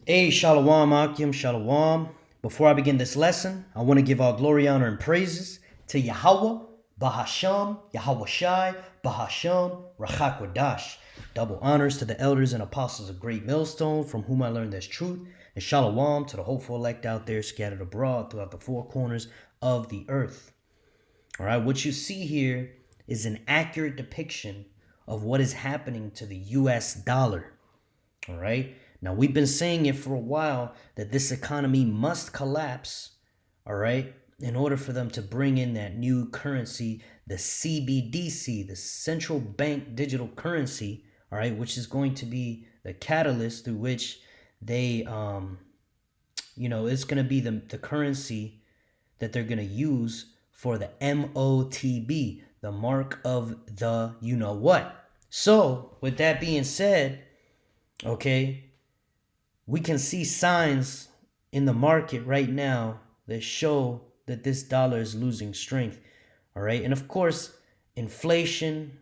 Hey, Shalom, Akim, Shalom. Before I begin this lesson, I want to give all glory, honor, and praises to Yahweh, Bahasham, Yahweh Shai, Bahasham, Rachakwadash. Double honors to the elders and apostles of Great Millstone, from whom I learned this truth, and Shalom to the hopeful elect out there scattered abroad throughout the four corners of the earth. All right, what you see here is an accurate depiction of what is happening to the US dollar. All right. Now, we've been saying it for a while that this economy must collapse, all right, in order for them to bring in that new currency, the CBDC, the central bank digital currency, all right, which is going to be the catalyst through which they, it's going to be the currency that they're going to use for the MOTB, the mark of the you know what. So, with that being said, okay, we can see signs in the market right now that show that this dollar is losing strength. All right. And of course, inflation,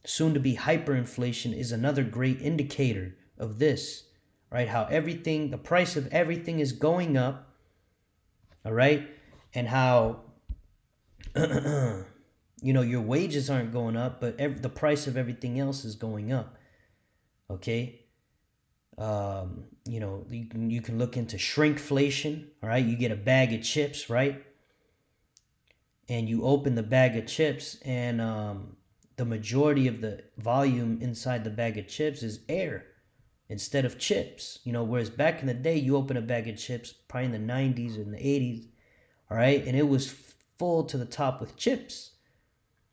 soon to be hyperinflation, is another great indicator of this. Right. How everything, the price of everything is going up. All right. And how, your wages aren't going up, but the price of everything else is going up. Okay. You can look into shrinkflation. All right, you get a bag of chips, right? And you open the bag of chips, and the majority of the volume inside the bag of chips is air instead of chips. Whereas back in the day, you open a bag of chips, probably in the 90s and the 80s, all right, and it was full to the top with chips.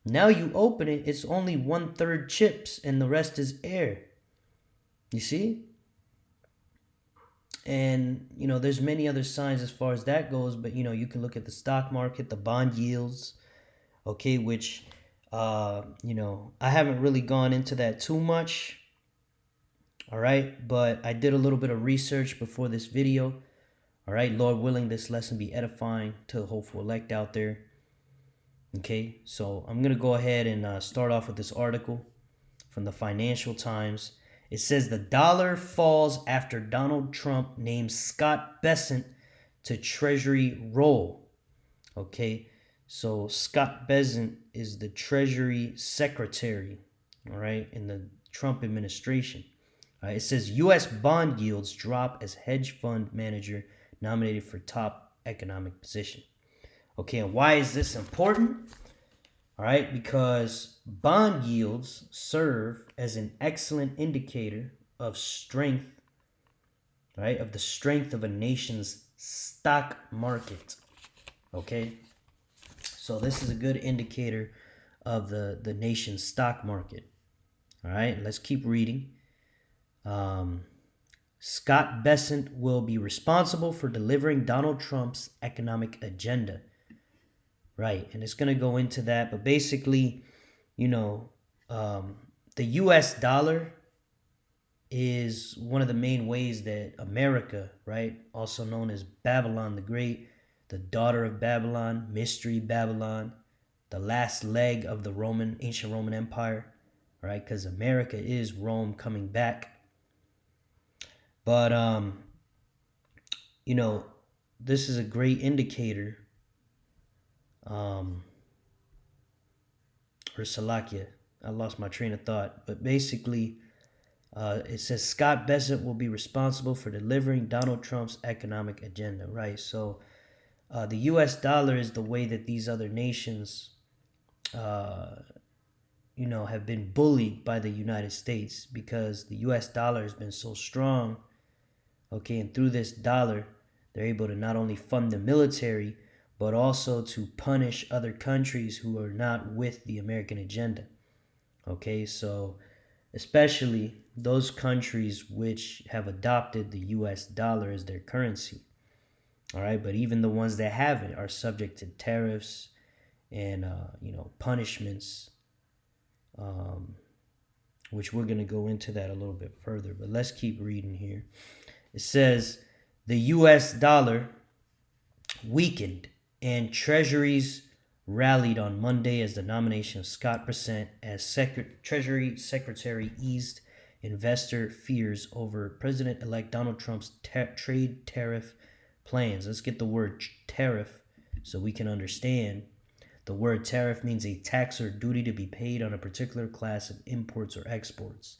Now you open it, it's only 1/3 chips, and the rest is air. You see? And there's many other signs as far as that goes, but you can look at the stock market, the bond yields, okay, which I haven't really gone into that too much, all right, but I did a little bit of research before this video. All right, Lord willing, this lesson be edifying to the hopeful elect out there. Okay, so I'm gonna go ahead and start off with this article from the Financial Times. It says the dollar falls after Donald Trump names Scott Bessent to Treasury role. Okay, so Scott Bessent is the Treasury Secretary, all right, in the Trump administration. It says U.S. bond yields drop as hedge fund manager nominated for top economic position. Okay, and why is this important? All right, because bond yields serve as an excellent indicator of strength, right, of the strength of a nation's stock market. Okay, so this is a good indicator of the nation's stock market. All right, let's keep reading. Scott Bessent will be responsible for delivering Donald Trump's economic agenda. Right, and it's going to go into that, but basically, the U.S. dollar is one of the main ways that America, right, also known as Babylon the Great, the daughter of Babylon, Mystery Babylon, the last leg of the ancient Roman Empire, right, because America is Rome coming back. But, this is a great indicator, or Salakia. I lost my train of thought, but basically, it says Scott Bessent will be responsible for delivering Donald Trump's economic agenda, right? So the U.S. dollar is the way that these other nations, have been bullied by the United States, because the U.S. dollar has been so strong, okay? And through this dollar, they're able to not only fund the military, but also to punish other countries who are not with the American agenda, okay? So especially those countries which have adopted the US dollar as their currency. All right, but even the ones that haven't are subject to tariffs and punishments, which we're going to go into that a little bit further. But let's keep reading here. It says the US dollar weakened and treasuries rallied on Monday as the nomination of Scott Bessent as Treasury Secretary eased investor fears over President-elect Donald Trump's trade tariff plans. Let's get the word tariff so we can understand. The word tariff means a tax or duty to be paid on a particular class of imports or exports.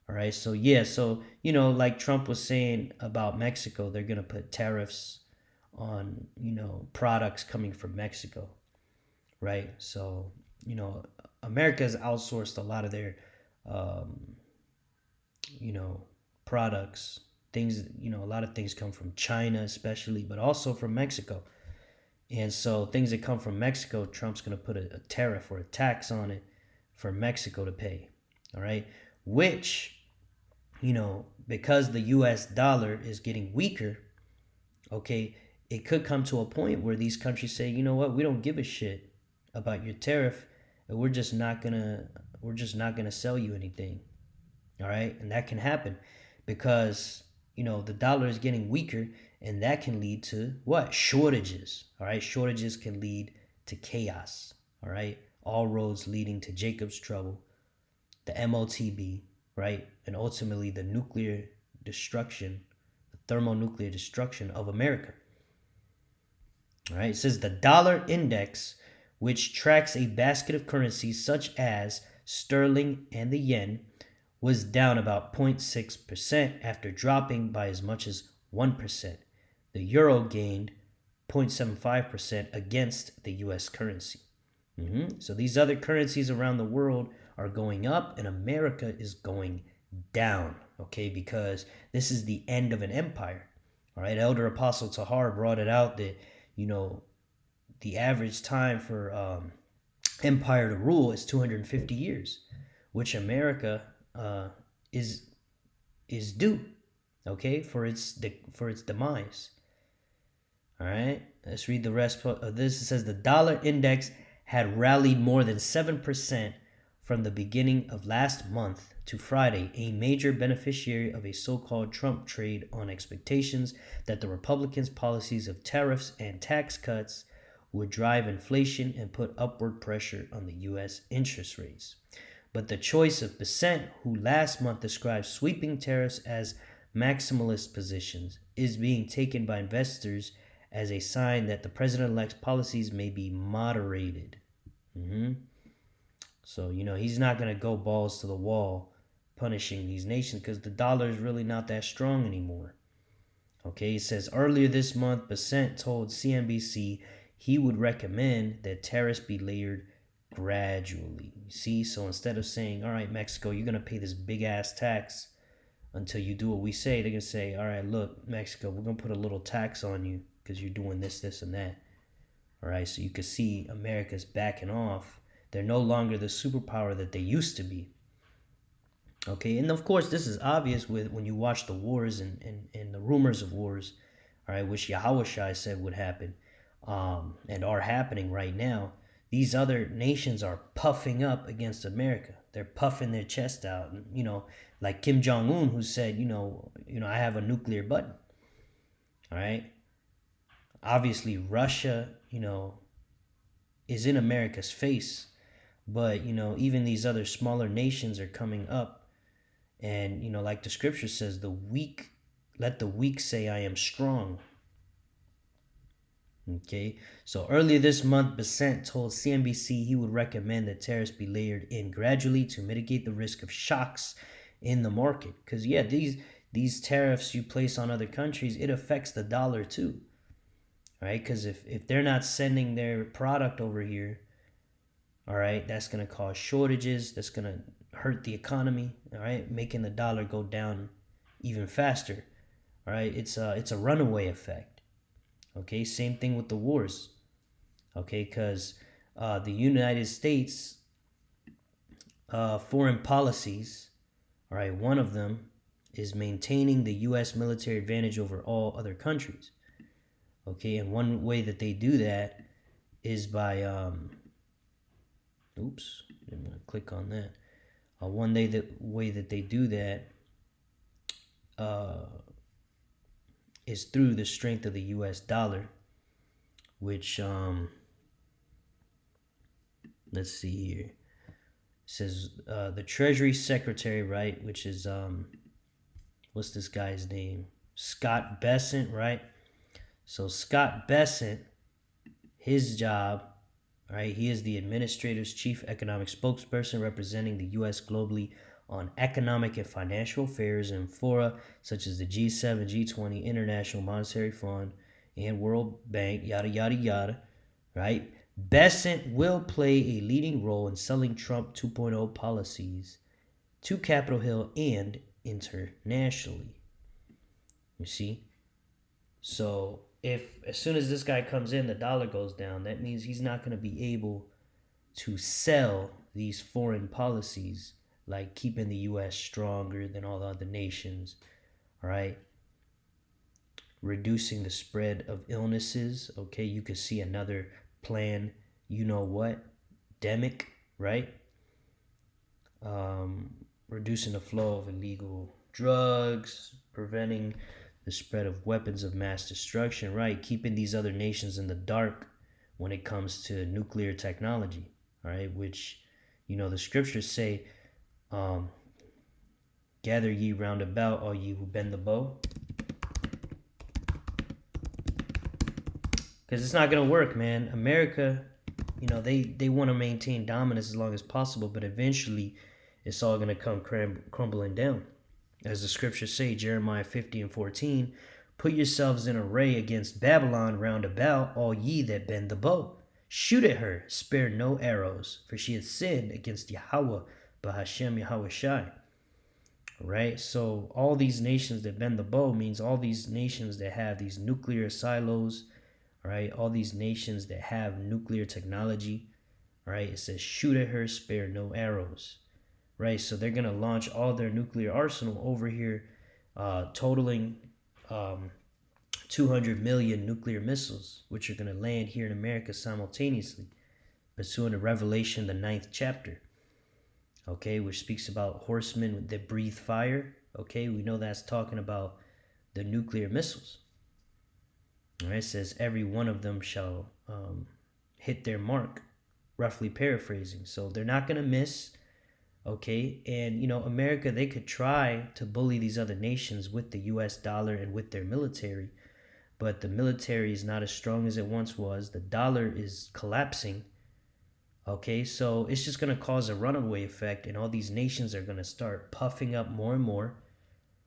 All right, so yeah, so like Trump was saying about Mexico, they're gonna put tariffs on products coming from Mexico, right? So America's outsourced a lot of their products. Things, a lot of things come from China especially, but also from Mexico. And so things that come from Mexico, Trump's going to put a tariff or a tax on it for Mexico to pay. All right. Which, because the US dollar is getting weaker, okay, it could come to a point where these countries say, you know what, we don't give a shit about your tariff, and we're just not gonna sell you anything. All right. And that can happen because the dollar is getting weaker, and that can lead to what? Shortages. All right. Shortages can lead to chaos. All right. All roads leading to Jacob's trouble, the MOTB, right? And ultimately the nuclear destruction, the thermonuclear destruction of America. All right. It says the dollar index, which tracks a basket of currencies such as sterling and the yen, was down about 0.6% after dropping by as much as 1%. The euro gained 0.75% against the US currency. So these other currencies around the world are going up, and America is going down, okay, because this is the end of an empire. All right, Elder Apostle Tahar brought it out that, the average time for empire to rule is 250 years, which America is due, okay, for its demise. All right, let's read the rest of this. It says the dollar index had rallied more than 7% from the beginning of last month to Friday, a major beneficiary of a so-called Trump trade on expectations that the Republicans' policies of tariffs and tax cuts would drive inflation and put upward pressure on the U.S. interest rates. But the choice of Bessent, who last month described sweeping tariffs as maximalist positions, is being taken by investors as a sign that the president-elect's policies may be moderated. So, he's not going to go balls to the wall punishing these nations because the dollar is really not that strong anymore. Okay, it says earlier this month, Bessent told CNBC he would recommend that tariffs be layered gradually. See, so instead of saying, all right, Mexico, you're going to pay this big ass tax until you do what we say, they're going to say, all right, look, Mexico, we're going to put a little tax on you because you're doing this, this, and that. All right, so you can see America's backing off. They're no longer the superpower that they used to be. Okay, and of course, this is obvious when you watch the wars and the rumors of wars, all right, which Yahushua said would happen, and are happening right now. These other nations are puffing up against America. They're puffing their chest out, and, like Kim Jong-un, who said, I have a nuclear button. All right. Obviously, Russia, is in America's face, but even these other smaller nations are coming up, and like the scripture says, let the weak say I am strong. Okay, so earlier this month, Bessent told CNBC he would recommend that tariffs be layered in gradually to mitigate the risk of shocks in the market. Because these tariffs you place on other countries, it affects the dollar too, right? Because if they're not sending their product over here, all right, that's going to cause shortages. That's going to hurt the economy, all right, making the dollar go down even faster. All right, it's a runaway effect. Okay, same thing with the wars. Okay, because the United States foreign policies, all right, one of them is maintaining the U.S. military advantage over all other countries. Okay, and one way that they do that is by, didn't want to click on that. Way that they do that is through the strength of the U.S. dollar, which, let's see here. says the Treasury Secretary, right, which is what's this guy's name? Scott Bessent, right? So Scott Bessent, his job, right? He is the administrator's chief economic spokesperson representing the U.S. globally on economic and financial affairs in fora such as the G7, G20, International Monetary Fund, and World Bank, yada, yada, yada, right? Bessent will play a leading role in selling Trump 2.0 policies to Capitol Hill and internationally. You see? So if as soon as this guy comes in, the dollar goes down, that means he's not going to be able to sell these foreign policies like keeping the U.S. stronger than all the other nations, right? Reducing the spread of illnesses. Okay, you could see another plan, you know what, demic, right? Reducing the flow of illegal drugs, preventing the spread of weapons of mass destruction, right? Keeping these other nations in the dark when it comes to nuclear technology, right? Which, you know, the scriptures say, gather ye round about, all ye who bend the bow. Because it's not going to work, man. America, you know, they want to maintain dominance as long as possible, but eventually it's all going to come crumbling down. As the scriptures say, Jeremiah 50:14, put yourselves in array against Babylon round about, all ye that bend the bow. Shoot at her, spare no arrows, for she hath sinned against Yahweh, Bahashem Yahweh Shai. Right? So all these nations that bend the bow means all these nations that have these nuclear silos, right? All these nations that have nuclear technology, right? It says, shoot at her, spare no arrows, right? So they're going to launch all their nuclear arsenal over here, totaling 200 million nuclear missiles, which are going to land here in America simultaneously, pursuant to Revelation, the 9th chapter, okay, which speaks about horsemen that breathe fire. Okay, we know that's talking about the nuclear missiles. All right, it says every one of them shall hit their mark, roughly paraphrasing. So they're not going to miss. Okay, and you know, America, they could try to bully these other nations with the US dollar and with their military, but the military is not as strong as it once was. The dollar is collapsing. Okay, so it's just going to cause a runaway effect, and all these nations are going to start puffing up more and more.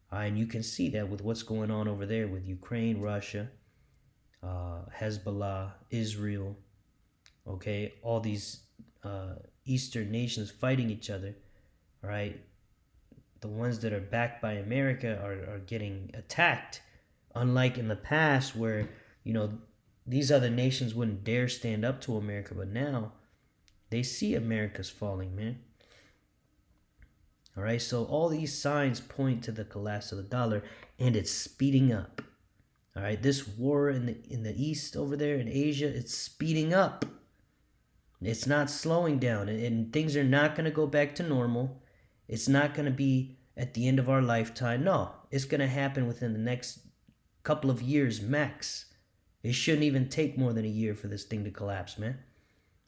And you can see that with what's going on over there with Ukraine, Russia, Hezbollah, Israel, okay, all these Eastern nations fighting each other, right? The ones that are backed by America are getting attacked, unlike in the past where, you know, these other nations wouldn't dare stand up to America, but now they see America's falling, man. All right, so all these signs point to the collapse of the dollar, and it's speeding up. All right, this war in the East over there in Asia, it's speeding up. It's not slowing down, and things are not going to go back to normal. It's not going to be at the end of our lifetime. No, it's going to happen within the next couple of years max. It shouldn't even take more than a year for this thing to collapse, man.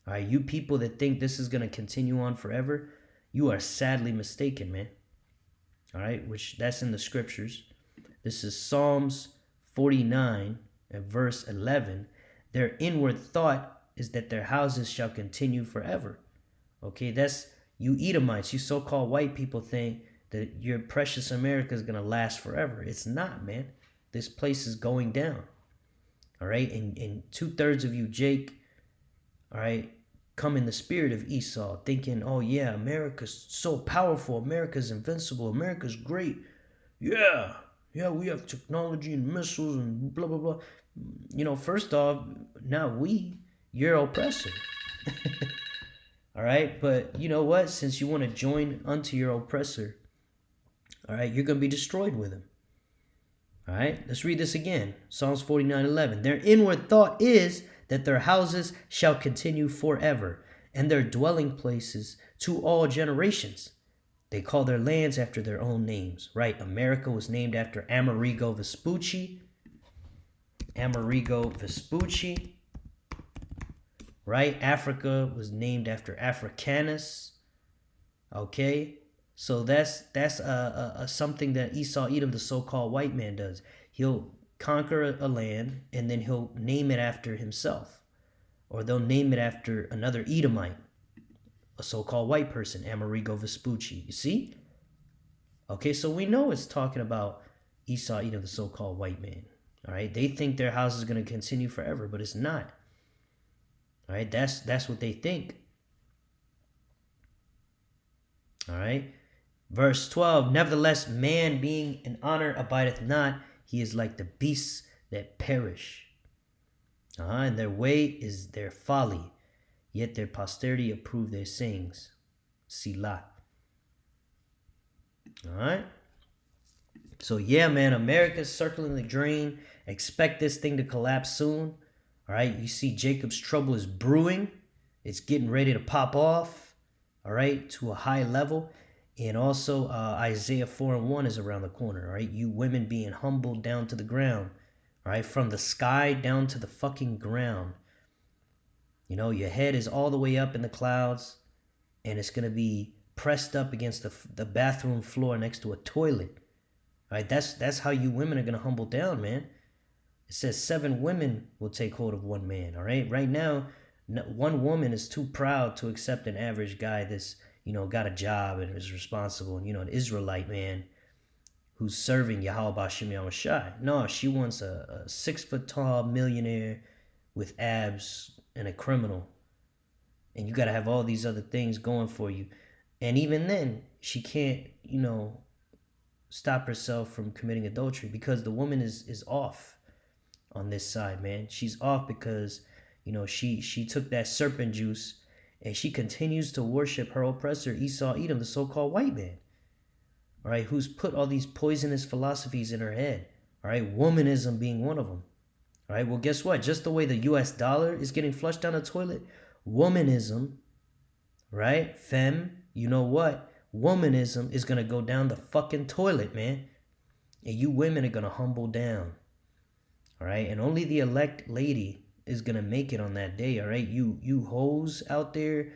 All right, you people that think this is going to continue on forever, you are sadly mistaken, man. All right, which that's in the scriptures. This is Psalms 49 and verse 11. Their inward thought is that their houses shall continue forever. Okay, that's you Edomites, you so-called white people think that your precious America is going to last forever. It's not, man. This place is going down. All right, and 2/3 of you, Jake, all right, come in the spirit of Esau, thinking, oh yeah, America's so powerful, America's invincible, America's great. Yeah, we have technology and missiles and blah, blah, blah. You know, first off, not we, your oppressor. All right, but you know what? Since you want to join unto your oppressor, all right, you're going to be destroyed with him. All right, let's read this again. Psalms 49:11. Their inward thought is that their houses shall continue forever, and their dwelling places to all generations. They call their lands after their own names, right? America was named after Amerigo Vespucci. Amerigo Vespucci, right? Africa was named after Africanus, Okay, so that's something that Esau Edom, the so-called white man, does. He'll conquer a land and then he'll name it after himself, or they'll name it after another Edomite, a so-called white person, Amerigo Vespucci. You see? Okay, so we know it's talking about Esau Edom, the so-called white man. All right, they think their house is going to continue forever, but it's not. All right, that's what they think. All right. Verse 12, nevertheless, man being in honor abideth not, he is like the beasts that perish. And their way is their folly, yet their posterity approve their sayings. Selah. All right. So yeah, man, America's circling the drain. Expect this thing to collapse soon. All right. You see Jacob's trouble is brewing. It's getting ready to pop off. All right. To a high level. And also Isaiah 4:1 is around the corner. All right. You women being humbled down to the ground. All right. From the sky down to the fucking ground. You know, your head is all the way up in the clouds. And it's going to be pressed up against the bathroom floor next to a toilet. All right, that's how you women are going to humble down, man. It says 7 women will take hold of one man, all right? Right now, one woman is too proud to accept an average guy that's, got a job and is responsible, an Israelite man who's serving Yahweh Ba'Shem Yahushai. No, she wants a 6-foot-tall millionaire with abs and a criminal. And you got to have all these other things going for you. And even then, she can't, stop herself from committing adultery because the woman is off on this side, man. She's off because, she took that serpent juice and she continues to worship her oppressor, Esau Edom, the so-called white man, all right, who's put all these poisonous philosophies in her head, all right, womanism being one of them. All right, well, guess what? Just the way the US dollar is getting flushed down the toilet, womanism, right, femme, you know what? Womanism is going to go down the fucking toilet, man. And you women are going to humble down. All right? And only the elect lady is going to make it on that day, all right? You hoes out there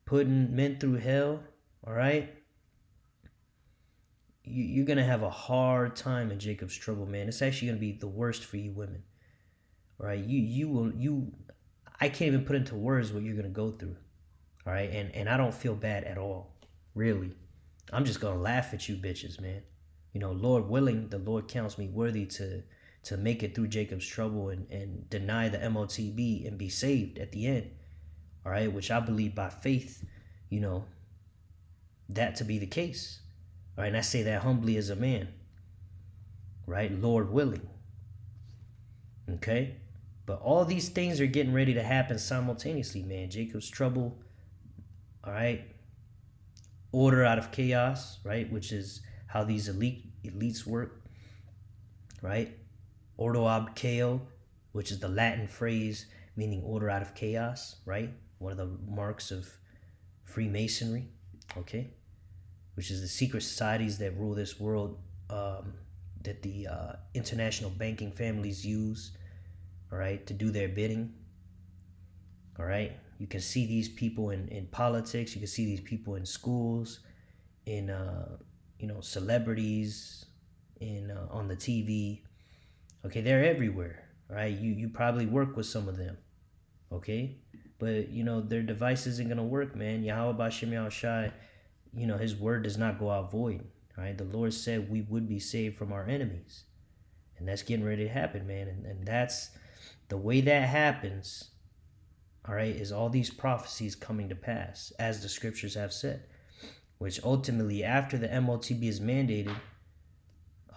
putting men through hell, all right? You're going to have a hard time in Jacob's trouble, man. It's actually going to be the worst for you women. All right? I can't even put into words what you're going to go through. All right? And I don't feel bad at all. Really. I'm just going to laugh at you bitches, man. Lord willing, the Lord counts me worthy to make it through Jacob's trouble and deny the MOTB and be saved at the end. All right, which I believe by faith, that to be the case. All right, and I say that humbly as a man. Right, Lord willing. Okay? But all these things are getting ready to happen simultaneously, man. Jacob's trouble, all right? Order out of chaos, right? Which is how these elites work, right? Ordo ab chaos, which is the Latin phrase meaning order out of chaos, right? One of the marks of Freemasonry, okay? Which is the secret societies that rule this world, that the international banking families use, all right, to do their bidding, all right? You can see these people in politics. You can see these people in schools, in celebrities, on the TV. Okay, they're everywhere, right? You probably work with some of them, okay? But their device isn't gonna work, man. Yahweh Ba'Shem Yahushai, His word does not go out void. Right? The Lord said we would be saved from our enemies, and that's getting ready to happen, man. And that's the way that happens. All right, is all these prophecies coming to pass, as the scriptures have said, which ultimately, after the MOTB is mandated,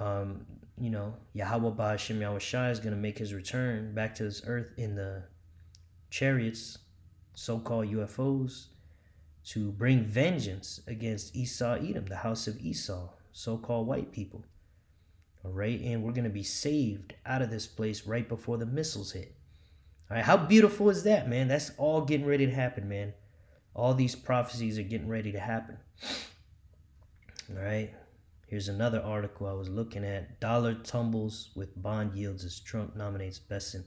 Yahweh Ba'Shem Yahushai is going to make his return back to this earth in the chariots, so-called UFOs, to bring vengeance against Esau Edom, the house of Esau, so-called white people. All right, and we're going to be saved out of this place right before the missiles hit. All right, how beautiful is that, man? That's all getting ready to happen, man. All these prophecies are getting ready to happen. All right, here's another article I was looking at. Dollar tumbles with bond yields as Trump nominates Bessent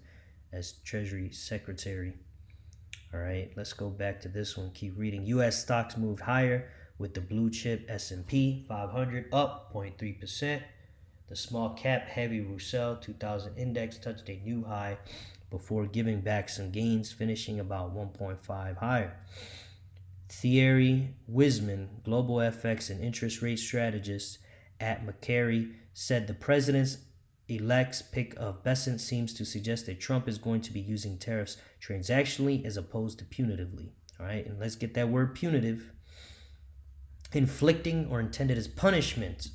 as Treasury Secretary. All right, let's go back to this one. Keep reading. U.S. stocks moved higher with the blue chip S&P 500 up 0.3%. The small cap heavy Russell 2000 index touched a new high before giving back some gains, finishing about 1.5 higher. Thierry Wisman, global FX and interest rate strategist at Macquarie, said the president's-elect's pick of Bessent seems to suggest that Trump is going to be using tariffs transactionally as opposed to punitively. All right, and let's get that word punitive. Inflicting or intended as punishment,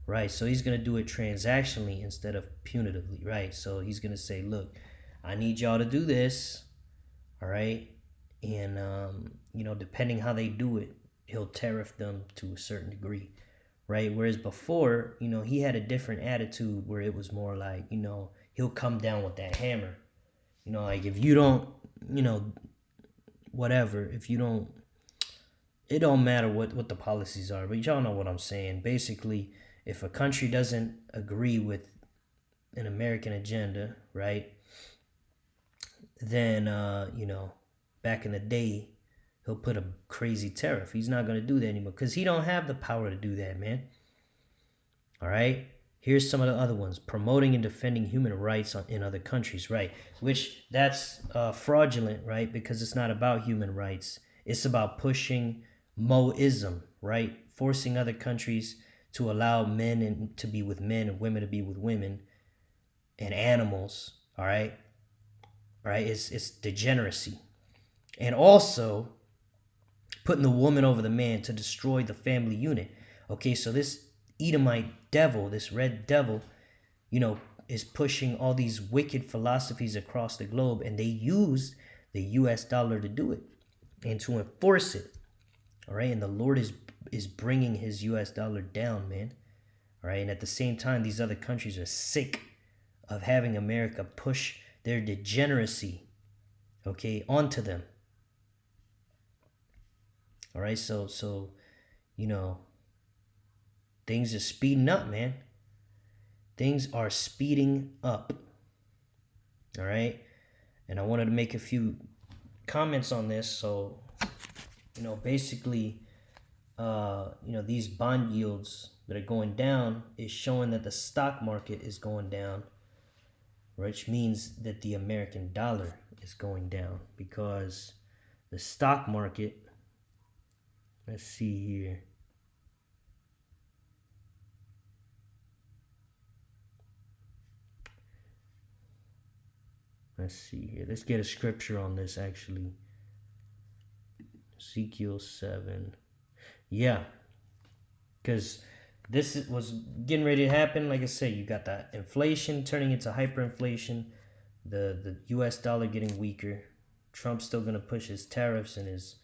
right? So he's going to do it transactionally instead of punitively, right? So he's going to say, look, I need y'all to do this, all right? And, depending how they do it, he'll tariff them to a certain degree, right? Whereas before, he had a different attitude where it was more like, he'll come down with that hammer. Like if you don't, whatever, if you don't, it don't matter what the policies are, but y'all know what I'm saying. Basically, if a country doesn't agree with an American agenda, right, then, back in the day, he'll put a crazy tariff. He's not going to do that anymore because he don't have the power to do that, man. All right? Here's some of the other ones. Promoting and defending human rights in other countries, right? Which that's fraudulent, right? Because it's not about human rights. It's about pushing Moism, right? Forcing other countries to allow men to be with men and women to be with women and animals, all right? All right? It's degeneracy. And also putting the woman over the man to destroy the family unit. Okay, so this Edomite devil, this red devil, is pushing all these wicked philosophies across the globe, and they used the US dollar to do it and to enforce it. All right, and the Lord is bringing his US dollar down, man. All right, and at the same time, these other countries are sick of having America push their degeneracy, okay, onto them. All right, so things are speeding up, man. Things are speeding up. All right, and I wanted to make a few comments on this. So, basically, these bond yields that are going down is showing that the stock market is going down, which means that the American dollar is going down because the stock market, let's see here. Let's see here. Let's get a scripture on this, actually. Ezekiel 7. Yeah. Because this was getting ready to happen. Like I said, you got that inflation turning into hyperinflation. The U.S. dollar getting weaker. Trump's still going to push his tariffs and his,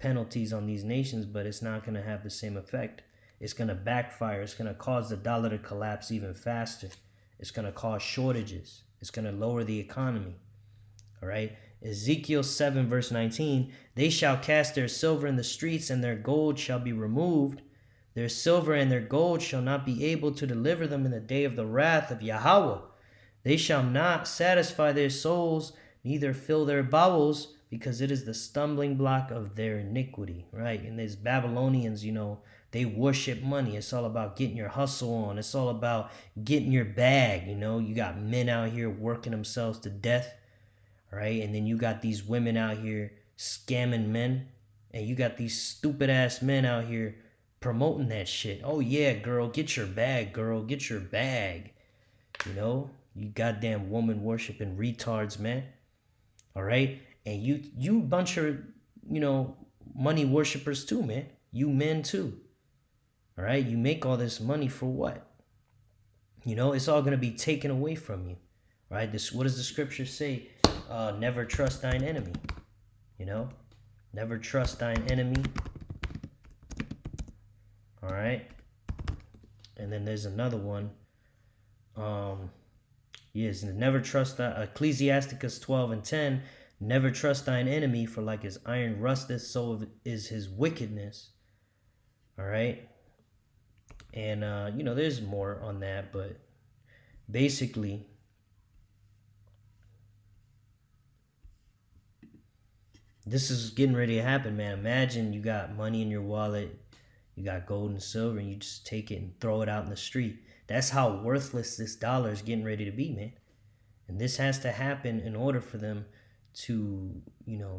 penalties on these nations, but it's not going to have the same effect. It's going to backfire. It's going to cause the dollar to collapse even faster. It's going to cause shortages. It's going to lower the economy. All right. Ezekiel 7 verse 19, they shall cast their silver in the streets and their gold shall be removed. Their silver and their gold shall not be able to deliver them in the day of the wrath of Yahweh. They shall not satisfy their souls, neither fill their bowels, because it is the stumbling block of their iniquity. Right. And these Babylonians, they worship money. It's all about getting your hustle on. It's all about getting your bag. You got men out here working themselves to death. Right? And then you got these women out here scamming men. And you got these stupid ass men out here promoting that shit. Oh yeah, girl, get your bag, girl. Get your bag. You goddamn woman worshiping retards, man. All right? And you bunch of, money worshipers too, man. You men too. All right, you make all this money for what? It's all going to be taken away from you, right? What does the scripture say? Never trust thine enemy. Never trust thine enemy. All right, and then there's another one. Yes, never trust that. Ecclesiasticus 12:10. Never trust thine enemy, for like his iron rusteth, so is his wickedness. All right. And, there's more on that, but basically, This is getting ready to happen, man. Imagine you got money in your wallet, you got gold and silver, and you just take it and throw it out in the street. That's how worthless this dollar is getting ready to be, man. And this has to happen in order for them to,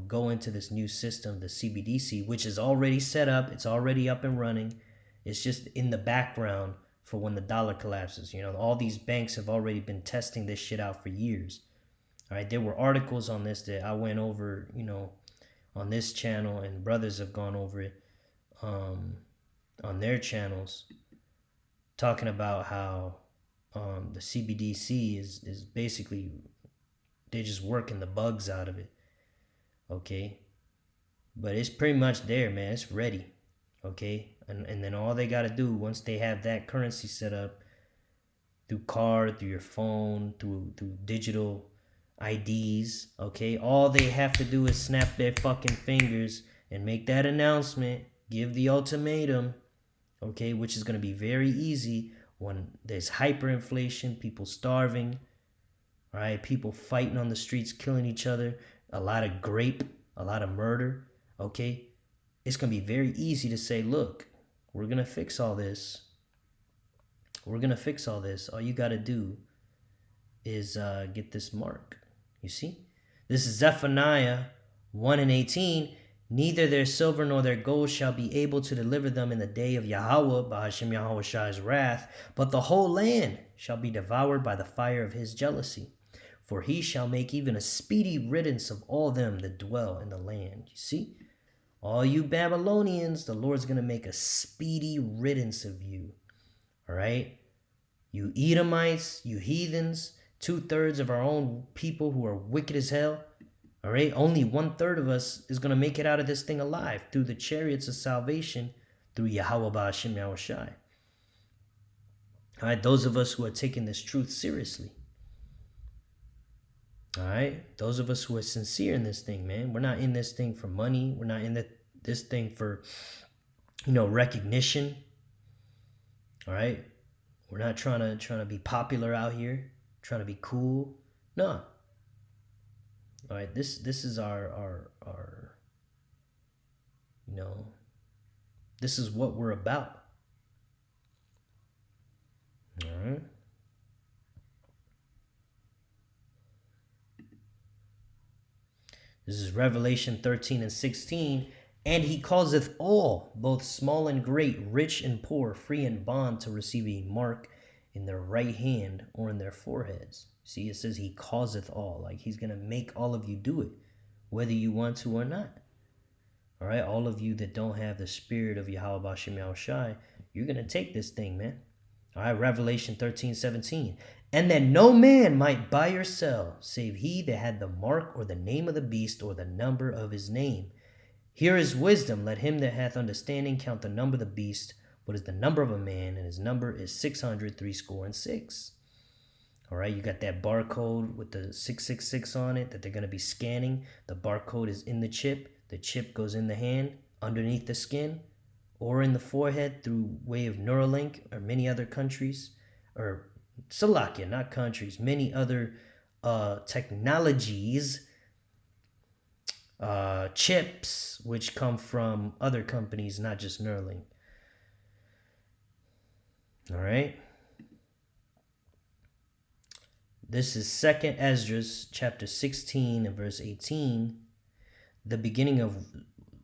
go into this new system, the CBDC, which is already set up. It's already up and running. It's just in the background for when the dollar collapses. All these banks have already been testing this shit out for years. All right, there were articles on this that I went over, on this channel, and brothers have gone over it on their channels, talking about how the CBDC is basically, they're just working the bugs out of it. Okay, but it's pretty much there, man. It's ready. Okay, and then all they got to do once they have that currency set up through card, through your phone, through digital IDs, okay, all they have to do is snap their fucking fingers and make that announcement, give the ultimatum, okay, which is going to be very easy when there's hyperinflation, people starving, all right, people fighting on the streets, killing each other, a lot of grape, a lot of murder, okay. It's going to be very easy to say, look, we're going to fix all this. We're going to fix all this. All you got to do is get this mark. You see? This is Zephaniah 1:18. Neither their silver nor their gold shall be able to deliver them in the day of Yahweh, Bahashem Yahweh Shai's wrath, but the whole land shall be devoured by the fire of his jealousy. For he shall make even a speedy riddance of all them that dwell in the land. You see? All you Babylonians, the Lord's going to make a speedy riddance of you. All right? You Edomites, you heathens, 2/3 of our own people who are wicked as hell. All right? Only 1/3 of us is going to make it out of this thing alive through the chariots of salvation, through Yahweh Ba'ashem Yahweh Shai. All right? Those of us who are taking this truth seriously. All right? Those of us who are sincere in this thing, man. We're not in this thing for money. We're not in this thing for, recognition. All right? We're not trying to be popular out here, trying to be cool. No. All right, this is our this is what we're about. All right. This is Revelation 13:16. And he causeth all, both small and great, rich and poor, free and bond, to receive a mark in their right hand or in their foreheads. See, it says he causeth all. Like he's going to make all of you do it, whether you want to or not. All right, all of you that don't have the spirit of Yahweh Ba'ashem Yahweh Shai, you're going to take this thing, man. All right, Revelation 13:17. And that no man might buy or sell, save he that had the mark or the name of the beast or the number of his name. Here is wisdom. Let him that hath understanding count the number of the beast, what is the number of a man, and his number is 666. All right, you got that barcode with the 666 on it that they're going to be scanning. The barcode is in the chip. The chip goes in the hand, underneath the skin, or in the forehead through way of Neuralink, or many other countries, or Salakia, not countries, many other technologies, chips, which come from other companies, not just Neuralink. All right. This is 2nd Esdras, chapter 16 and verse 18. The beginning of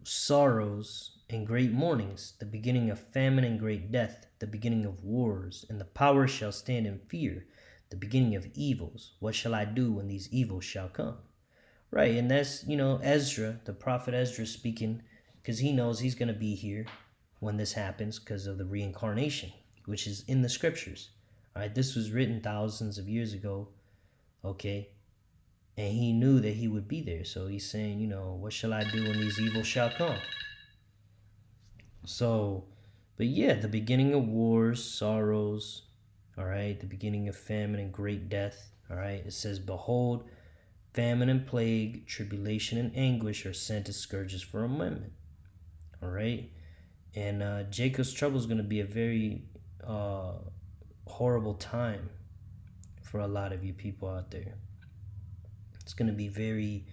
sorrows and great mournings, the beginning of famine and great death, the beginning of wars, and the power shall stand in fear, the beginning of evils. What shall I do when these evils shall come? Right, and that's, Ezra, the prophet Ezra speaking, because he knows he's going to be here when this happens because of the reincarnation, which is in the scriptures. All right, this was written thousands of years ago, okay, and he knew that he would be there. So he's saying, what shall I do when these evils shall come? So, but yeah, the beginning of wars, sorrows, all right, the beginning of famine and great death, all right, it says, behold, famine and plague, tribulation and anguish are sent as scourges for a moment. All right. And Jacob's trouble is going to be a very horrible time for a lot of you people out there. It's going to be very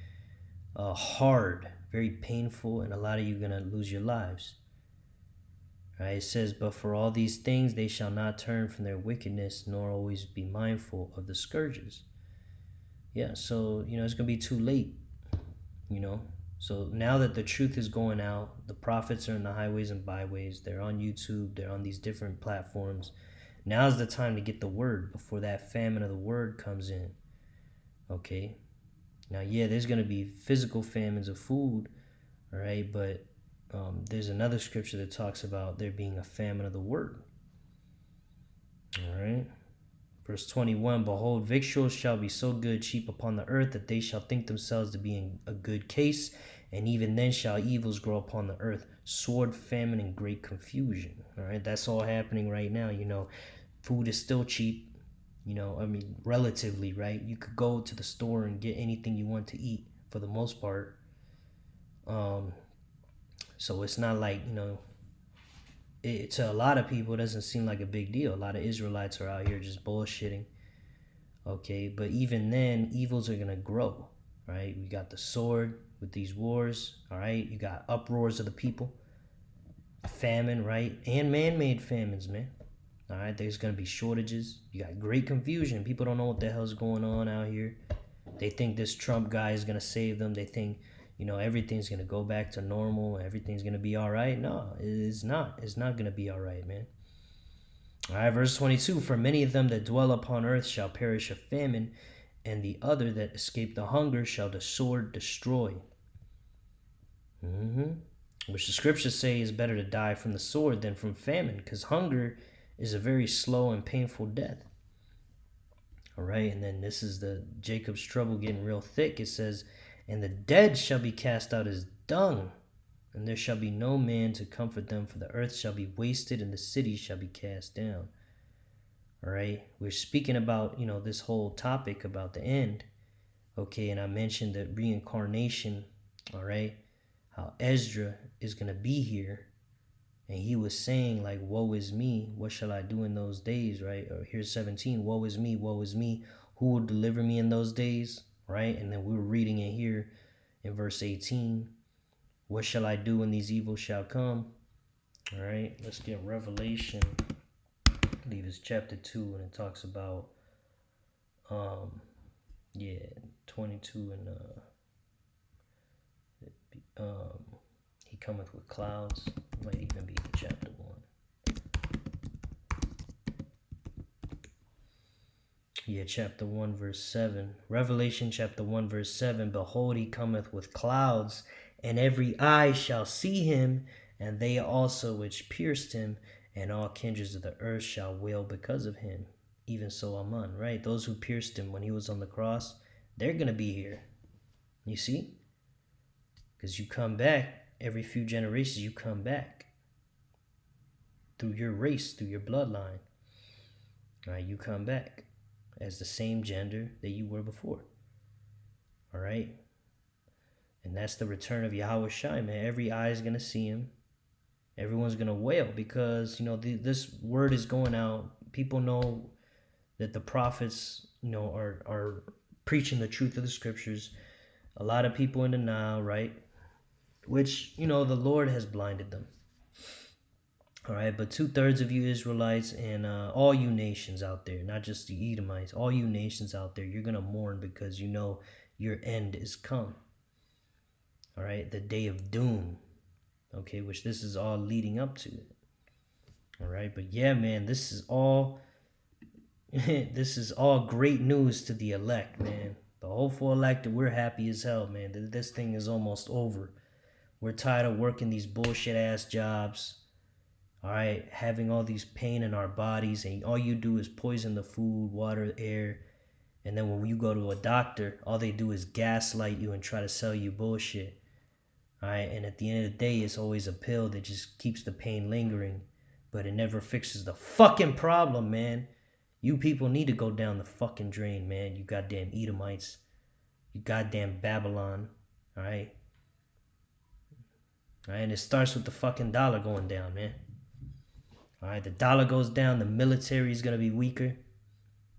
hard, very painful, and a lot of you are going to lose your lives. Right? It says, but for all these things they shall not turn from their wickedness, nor always be mindful of the scourges. Yeah, so, it's going to be too late, So now that the truth is going out, the prophets are in the highways and byways, they're on YouTube, they're on these different platforms. Now's the time to get the word before that famine of the word comes in. Okay? Now, yeah, there's going to be physical famines of food, all right? But there's another scripture that talks about there being a famine of the word. All right? Verse 21, behold, victuals shall be so good, cheap upon the earth, that they shall think themselves to be in a good case, and even then shall evils grow upon the earth, sword, famine, and great confusion. All right, that's all happening right now. Food is still cheap, relatively, right? You could go to the store and get anything you want to eat for the most part. So it's not like, to a lot of people, it doesn't seem like a big deal. A lot of Israelites are out here just bullshitting. Okay, but even then, evils are going to grow, right? We got the sword with these wars, all right? You got uproars of the people, famine, right? And man-made famines, man. All right, there's going to be shortages. You got great confusion. People don't know what the hell's going on out here. They think this Trump guy is going to save them. They think, everything's going to go back to normal. Everything's going to be all right. No, it's not. It's not going to be all right, man. All right, verse 22, for many of them that dwell upon earth shall perish of famine, and the other that escape the hunger shall the sword destroy. Which the scriptures say is better to die from the sword than from famine, because hunger is a very slow and painful death. All right, and then this is the Jacob's trouble getting real thick. It says, and the dead shall be cast out as dung, and there shall be no man to comfort them, for the earth shall be wasted, and the cities shall be cast down. All right, we're speaking about, this whole topic about the end. Okay, and I mentioned the reincarnation, all right, how Ezra is going to be here. And he was saying, like, woe is me, what shall I do in those days, right? Or here's 17, woe is me, who will deliver me in those days, right? And then we were reading it here in verse 18, what shall I do when these evils shall come? All right, let's get Revelation, I believe it's chapter 2, and it talks about, 22 and, he cometh with clouds. Might even be chapter 1. Yeah, chapter 1, verse 7. Revelation chapter 1, verse 7. Behold, he cometh with clouds, and every eye shall see him, and they also which pierced him, and all kindreds of the earth shall wail because of him. Even so, Amen, right? Those who pierced him when he was on the cross, they're going to be here. You see? Because you come back. Every few generations, you come back through your race, through your bloodline. All right, you come back as the same gender that you were before. All right, and that's the return of Yahweh Shai, man. Every eye is gonna see him. Everyone's gonna wail because this word is going out. People know that the prophets, are preaching the truth of the scriptures. A lot of people in the Nile, right? Which, the Lord has blinded them. All right, but 2/3 of you Israelites and all you nations out there, not just the Edomites, all you nations out there, you're going to mourn because your end is come. All right, the day of doom, okay, which this is all leading up to. All right, but yeah, man, this is all great news to the elect, man. The hopeful elect, we're happy as hell, man. This thing is almost over. We're tired of working these bullshit ass jobs. All right, having all these pain in our bodies, and all you do is poison the food, water, air. And then when you go to a doctor, all they do is gaslight you and try to sell you bullshit. All right, and at the end of the day, it's always a pill that just keeps the pain lingering, but it never fixes the fucking problem, man. You people need to go down the fucking drain, man. You goddamn Edomites. You goddamn Babylon. All right. All right, and it starts with the fucking dollar going down, man. All right, the dollar goes down, the military is going to be weaker.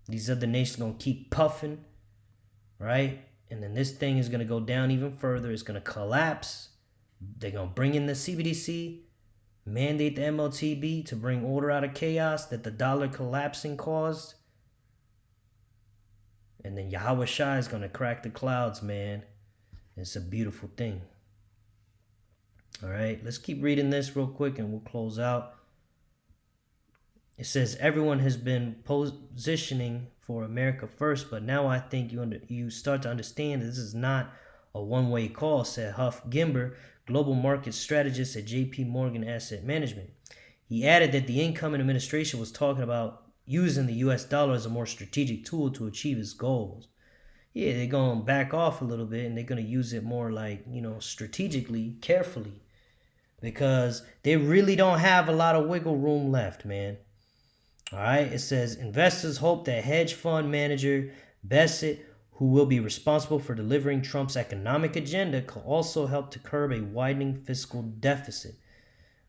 These other nations are going to keep puffing, right? And then this thing is going to go down even further. It's going to collapse. They're going to bring in the CBDC, mandate the MLTB to bring order out of chaos that the dollar collapsing caused. And then Yahweh Shai is going to crack the clouds, man. It's a beautiful thing. All right, let's keep reading this real quick and we'll close out. It says, everyone has been positioning for America first, but now I think you start to understand that this is not a one-way call, said Huff Gimber, global market strategist at JP Morgan Asset Management. He added that the incoming administration was talking about using the US dollar as a more strategic tool to achieve its goals. Yeah, they're going to back off a little bit and they're going to use it more like, strategically, carefully, because they really don't have a lot of wiggle room left, man. All right, it says investors hope that hedge fund manager Bassett, who will be responsible for delivering Trump's economic agenda, could also help to curb a widening fiscal deficit.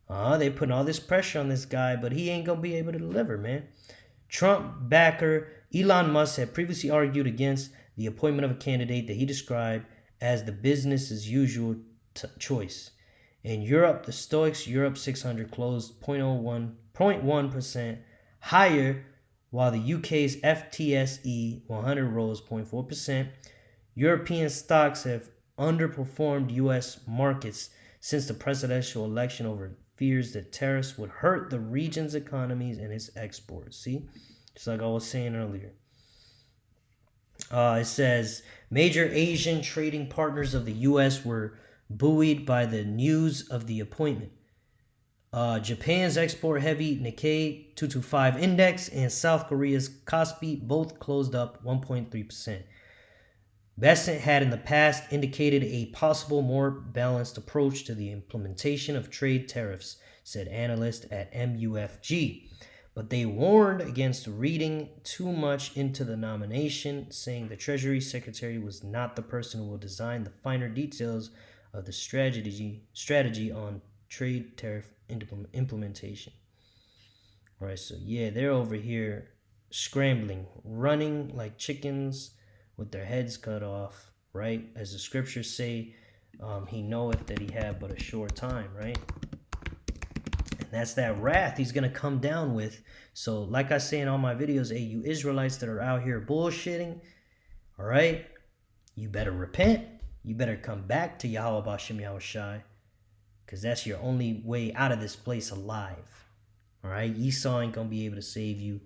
They putting all this pressure on this guy, but he ain't going to be able to deliver, man. Trump backer Elon Musk had previously argued against the appointment of a candidate that he described as the business as usual choice. In Europe, the Stoics Europe 600 closed 0.1% higher, while the UK's FTSE 100 rose 0.4%. European stocks have underperformed US markets since the presidential election over fears that tariffs would hurt the region's economies and its exports. See, just like I was saying earlier. It says major Asian trading partners of the U.S. were buoyed by the news of the appointment. Japan's export-heavy Nikkei 225 index and South Korea's Kospi both closed up 1.3%. Bassett had in the past indicated a possible more balanced approach to the implementation of trade tariffs, said analysts at MUFG. But they warned against reading too much into the nomination, saying the Treasury Secretary was not the person who will design the finer details of the strategy on trade tariff implementation. All right, so yeah, they're over here scrambling, running like chickens with their heads cut off, right? As the scriptures say, he knoweth that he had but a short time, right? And that's that wrath he's going to come down with. So like I say in all my videos, hey, you Israelites that are out here bullshitting, all right, you better repent. You better come back to Yahweh B'Shem Yahweh Shai, because that's your only way out of this place alive. All right, Esau ain't going to be able to save you.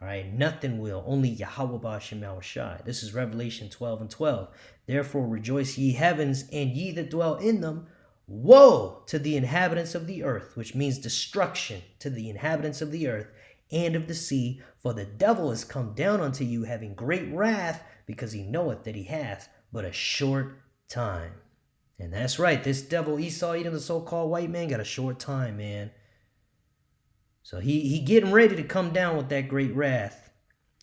All right, nothing will. Only Yahweh B'Shem Yahweh Shai. This is Revelation 12:12. Therefore rejoice ye heavens, and ye that dwell in them. Woe to the inhabitants of the earth, which means destruction to the inhabitants of the earth and of the sea. For the devil is come down unto you, having great wrath, because he knoweth that he hath but a short time. And that's right, this devil Esau, even the so-called white man, got a short time, man. So he getting ready to come down with that great wrath,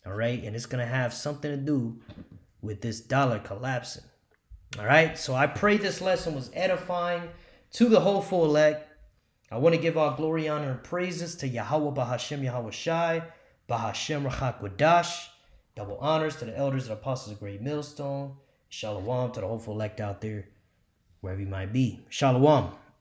all right? And it's going to have something to do with this dollar collapsing, all right? So I pray this lesson was edifying to the hopeful elect. I want to give all glory, honor, and praises to Yahweh B'Hashem Yahweh Shai, B'Hashem Rachak Wadash. Double honors to the elders and apostles of Great Millstone. Shalom to the hopeful elect out there, wherever you might be. Shalom.